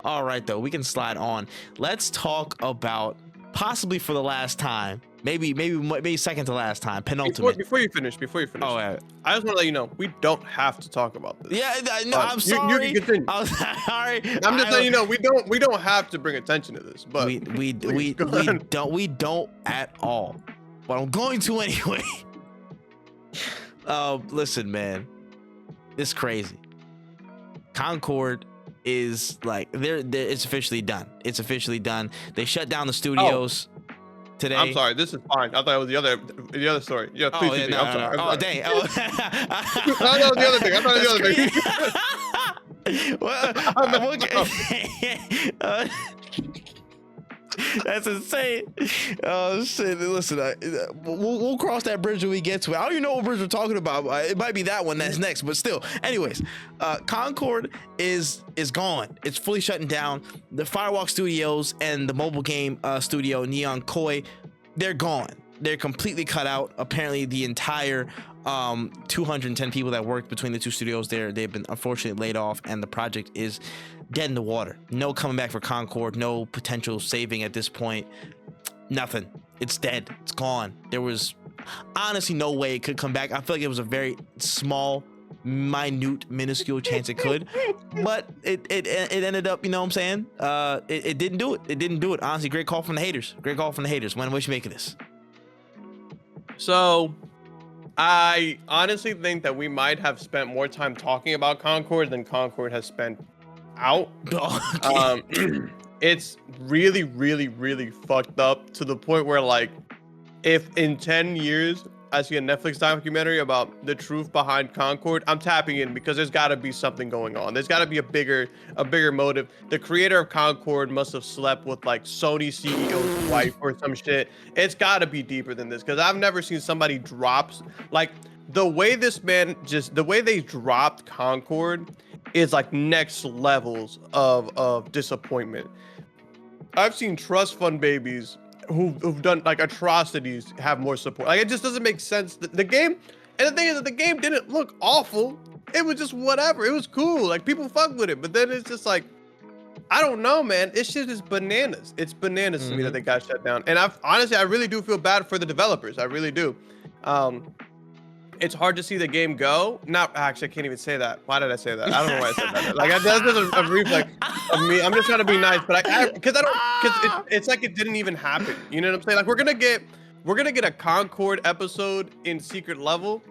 All right, though, we can slide on. Let's talk about possibly for the last time, maybe second to last time, penultimate. Before you finish, Oh, yeah. I just want to let you know we don't have to talk about this. Yeah, no, I'm You can sorry. continue. I'm sorry. I'm just letting you know we don't have to bring attention to this, but we don't at all. But I'm going to anyway. Listen, man, it's crazy. Concord is like it's officially done. It's officially done. They shut down the studios today. I'm sorry. This is fine. I thought it was the other story. Yeah, please. Yeah, I'm sorry. Oh, dang. Oh. I thought it was the other thing. I thought it was the other thing. Well, that's insane. Oh shit! Listen, we'll cross that bridge when we get to it. I don't even know what bridge we're talking about. It might be that one that's next, but still. Anyways, Concord is gone. It's fully shutting down. The Firewalk Studios and the mobile game studio Neon Koi, they're gone. They're completely cut out. Apparently, the entire 210 people that worked between the two studios they've been unfortunately laid off, and the project is dead in the water. No coming back for Concord, no potential saving at this point. Nothing. It's dead. It's gone. There was honestly no way it could come back. I feel like it was a very small, minute, minuscule chance it could, but it ended up, you know what I'm saying? It didn't do it. It didn't do it. Honestly, great call from the haters. Great call from the haters. What you make of this? So, I honestly think that we might have spent more time talking about Concord than Concord has spent out. It's really, really, really fucked up to the point where, like, if in 10 years I see a Netflix documentary about the truth behind Concord, I'm tapping in because there's got to be something going on. There's got to be a bigger motive. The creator of Concord must have slept with like Sony CEO's wife or some shit. It's got to be deeper than this because I've never seen somebody drop like the way the way they dropped Concord is like next levels of disappointment. I've seen trust fund babies who've done like atrocities have more support. Like, it just doesn't make sense. The game, and the thing is that the game didn't look awful. It was just whatever. It was cool. Like, people fuck with it. But then it's just like, I don't know, man. This shit is bananas. It's bananas to me that they got shut down. And I really do feel bad for the developers. I really do. It's hard to see the game go. Actually, I can't even say that. Why did I say that? I don't know why I said that. Like, that's just a reflex of me. I'm just trying to be nice, but because it's like it didn't even happen. You know what I'm saying? Like, we're gonna get a Concord episode in Secret Level,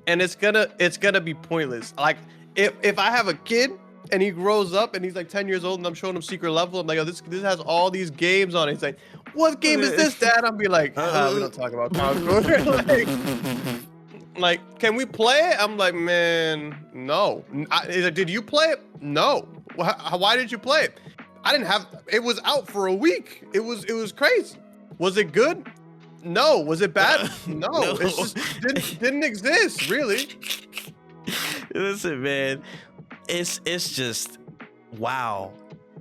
and it's gonna be pointless. Like, if I have a kid and he grows up and he's like 10 years old and I'm showing him Secret Level, I'm like, oh, this has all these games on it. He's like, what game is this, Dad? I'll be like, we don't talk about Concord. Like, can we play it? I'm like, man, no. He's like, did you play it? No. Why did you play it? I didn't have. It was out for a week. It was crazy. Was it good? No. Was it bad? No. No. It just didn't exist, really. Listen, man, it's just wow.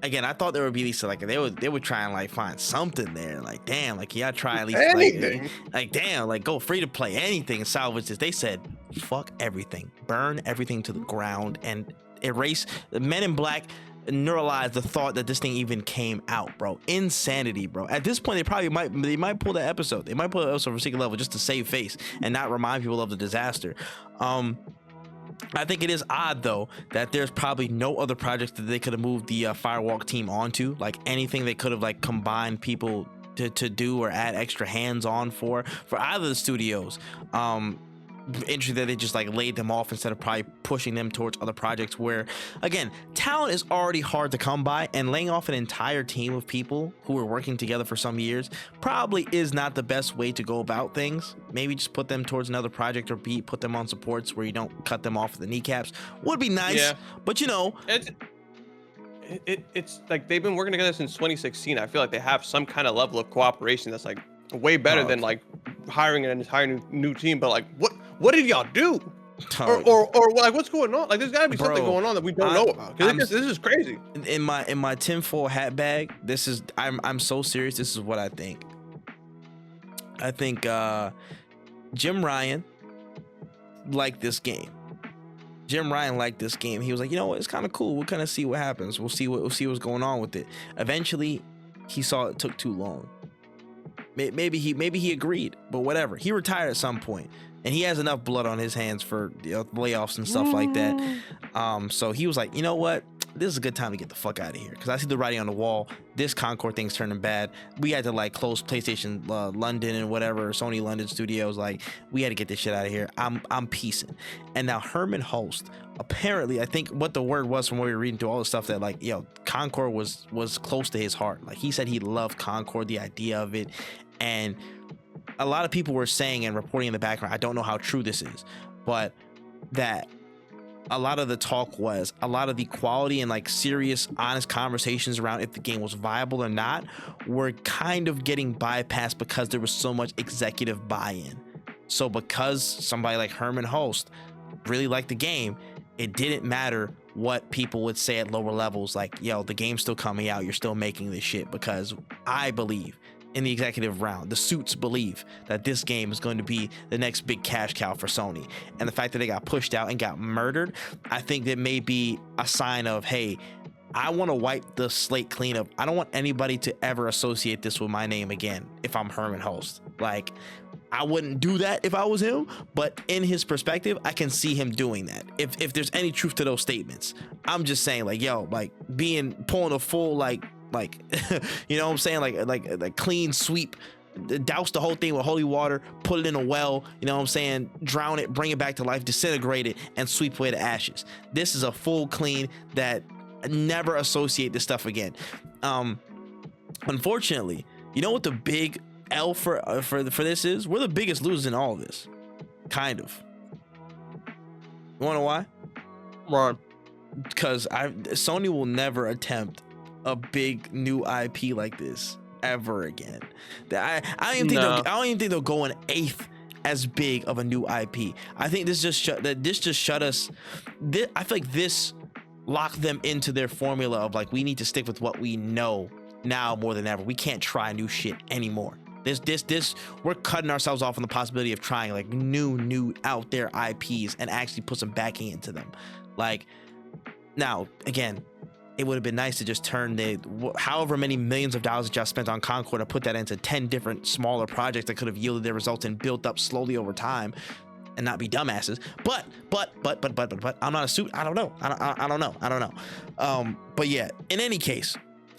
Again, I thought there would be at least like they would try and like find something there. Like, damn, like y'all try at least anything. like damn, like go free to play anything and salvage this. They said, fuck everything, burn everything to the ground and erase. The Men in Black neuralize the thought that this thing even came out, bro. Insanity, bro. At this point, they might pull that episode. They might pull the episode from Secret Level just to save face and not remind people of the disaster. I think it is odd though that there's probably no other projects that they could have moved the Firewalk team onto, like anything they could have like combined people to do or add extra hands on for either of the studios. Interesting that they just like laid them off instead of probably pushing them towards other projects where, again, talent is already hard to come by, and laying off an entire team of people who were working together for some years probably is not the best way to go about things. Maybe just put them towards another project or put them on supports where you don't cut them off the kneecaps would be nice. Yeah. But you know, it's like they've been working together since 2016. I feel like they have some kind of level of cooperation that's like way better than like hiring an entire new team. But like, what did y'all do? Or like, what's going on? Like, there's got to be something going on that we don't know about. This is crazy. In my tinfoil hat bag, I'm so serious. This is what I think. I think Jim Ryan liked this game. Jim Ryan liked this game. He was like, you know what, it's kind of cool. We'll kind of see what happens. We'll see what's going on with it. Eventually, he saw it took too long. Maybe he agreed, but whatever. He retired at some point, and he has enough blood on his hands for layoffs and stuff like that. So he was like, you know what? This is a good time to get the fuck out of here, because I see the writing on the wall. This Concord thing's turning bad. We had to like close PlayStation London and whatever, Sony London studios. Like, we had to get this shit out of here. I'm peacing. And now Herman Holst, apparently, I think what the word was from what we were reading through all the stuff, that like, Concord was close to his heart. Like, he said he loved Concord, the idea of it. And a lot of people were saying and reporting in the background, I don't know how true this is, but that a lot of the talk was a lot of the quality and like serious, honest conversations around if the game was viable or not were kind of getting bypassed because there was so much executive buy-in. So because somebody like Herman Holst really liked the game, it didn't matter what people would say at lower levels, like, yo, the game's still coming out, you're still making this shit, because I believe in the executive round, the suits believe that this game is going to be the next big cash cow for Sony. And the fact that they got pushed out and got murdered, I think that may be a sign of, hey, I want to wipe the slate clean up. I don't want anybody to ever associate this with my name again if I'm Herman Holst. Like, I wouldn't do that if I was him, but in his perspective, I can see him doing that. If there's any truth to those statements, I'm just saying, like, yo, like pulling a full like you know what I'm saying, like clean sweep, douse the whole thing with holy water, put it in a well, you know what I'm saying, drown it, bring it back to life, disintegrate it, and sweep away the ashes. This is a full clean that never associate this stuff again. Unfortunately, you know what the big L for this is? We're the biggest losers in all of this, kind of. You wanna know why? Why? Because Sony will never attempt a big new IP like this ever again. I don't even think they'll go an eighth as big of a new IP. I think this just shut us. I feel like this locked them into their formula of like, we need to stick with what we know now more than ever. We can't try new shit anymore. We're cutting ourselves off on the possibility of trying like new out there IPs and actually put some backing into them. Like, now again, it would have been nice to just turn however many millions of dollars that y'all spent on Concord and put that into 10 different smaller projects that could have yielded their results and built up slowly over time and not be dumbasses. But I'm not a suit. I don't know. But yeah, in any case,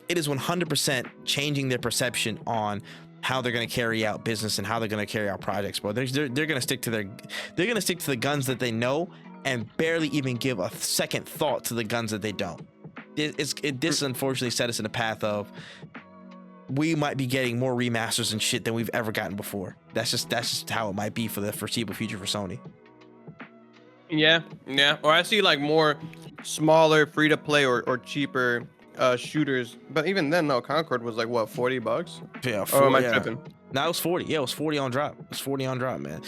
it is 100% changing their perception on how they're going to carry out business and how they're going to carry out projects, bro. They're going to stick to the guns that they know and barely even give a second thought to the guns that they don't. This unfortunately set us in the path of we might be getting more remasters and shit than we've ever gotten before. That's just how it might be for the foreseeable future for Sony. Yeah. Or I see like more smaller free to play or cheaper shooters, but even then, no, Concord was like what, $40? Yeah, or am I tripping? No, it was 40. Yeah, it was 40 on drop. It was 40 on drop, man.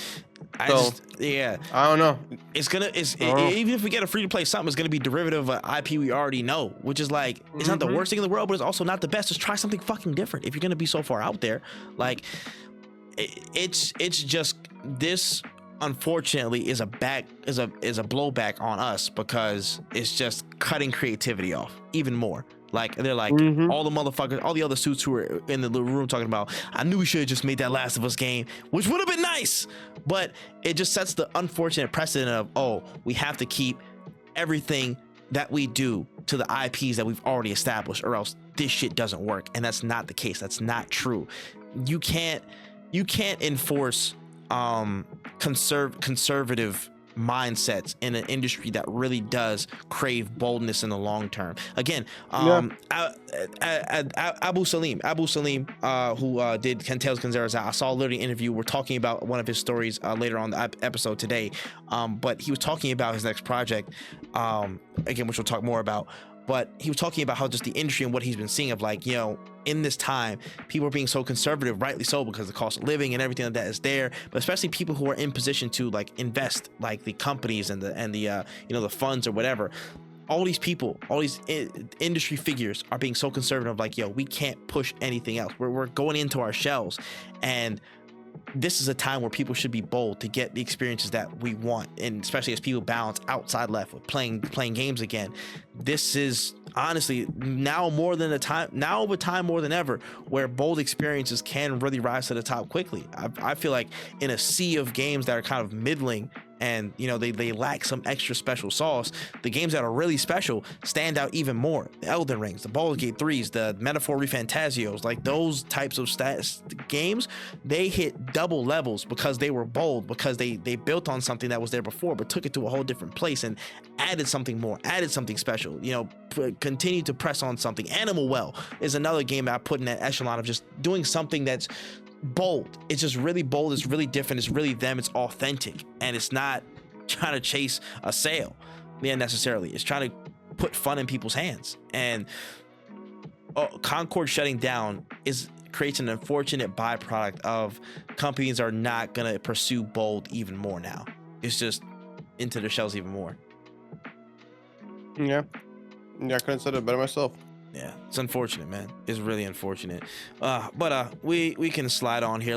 I don't know. Even if we get a free to play something, it's gonna be derivative of an IP we already know, which is like, it's not the worst thing in the world, but it's also not the best. Just try something fucking different if you're gonna be so far out there. Like, it's just this. Unfortunately, is a blowback on us, because it's just cutting creativity off even more. Like, they're like, all the motherfuckers, all the other suits who were in the little room talking about, I knew we should have just made that Last of Us game, which would have been nice, but it just sets the unfortunate precedent of, oh, we have to keep everything that we do to the IPs that we've already established, or else this shit doesn't work. And that's not the case. That's not true. You can't enforce conservative mindsets in an industry that really does crave boldness in the long term. Again, Abu Salim, who did Tales Canzeras, I saw literally an interview. We're talking about one of his stories later on the episode today, but he was talking about his next project, again, which we'll talk more about. But he was talking about how just the industry and what he's been seeing of, like, you know, in this time, people are being so conservative, rightly so, because the cost of living and everything like that is there. But especially people who are in position to like invest, like the companies and the the funds or whatever. All these people, all these industry figures are being so conservative, like, yo, we can't push anything else. We're going into our shells, and this is a time where people should be bold to get the experiences that we want, and especially as people balance outside left with playing games again. This is honestly now more than over time more than ever, where bold experiences can really rise to the top quickly. I feel like in a sea of games that are kind of middling, and you know they lack some extra special sauce, the games that are really special stand out even more. The Elden Rings, the Baldur's Gate 3s, the Metaphor Refantasio's, like those types of games, they hit double levels because they were bold, because they built on something that was there before but took it to a whole different place and added something more, added something special, you know, continue to press on something. Animal Well is another game that I put in that echelon of just doing something that's bold. It's just really bold, it's really different, it's really them, it's authentic, and it's not trying to chase a sale, yeah, necessarily. It's trying to put fun in people's hands. And Concord shutting down creates an unfortunate byproduct of companies are not gonna pursue bold even more now. It's just into their shells even more. Yeah, I couldn't have said it better myself. Yeah, it's unfortunate, man. It's really unfortunate. But we can slide on here.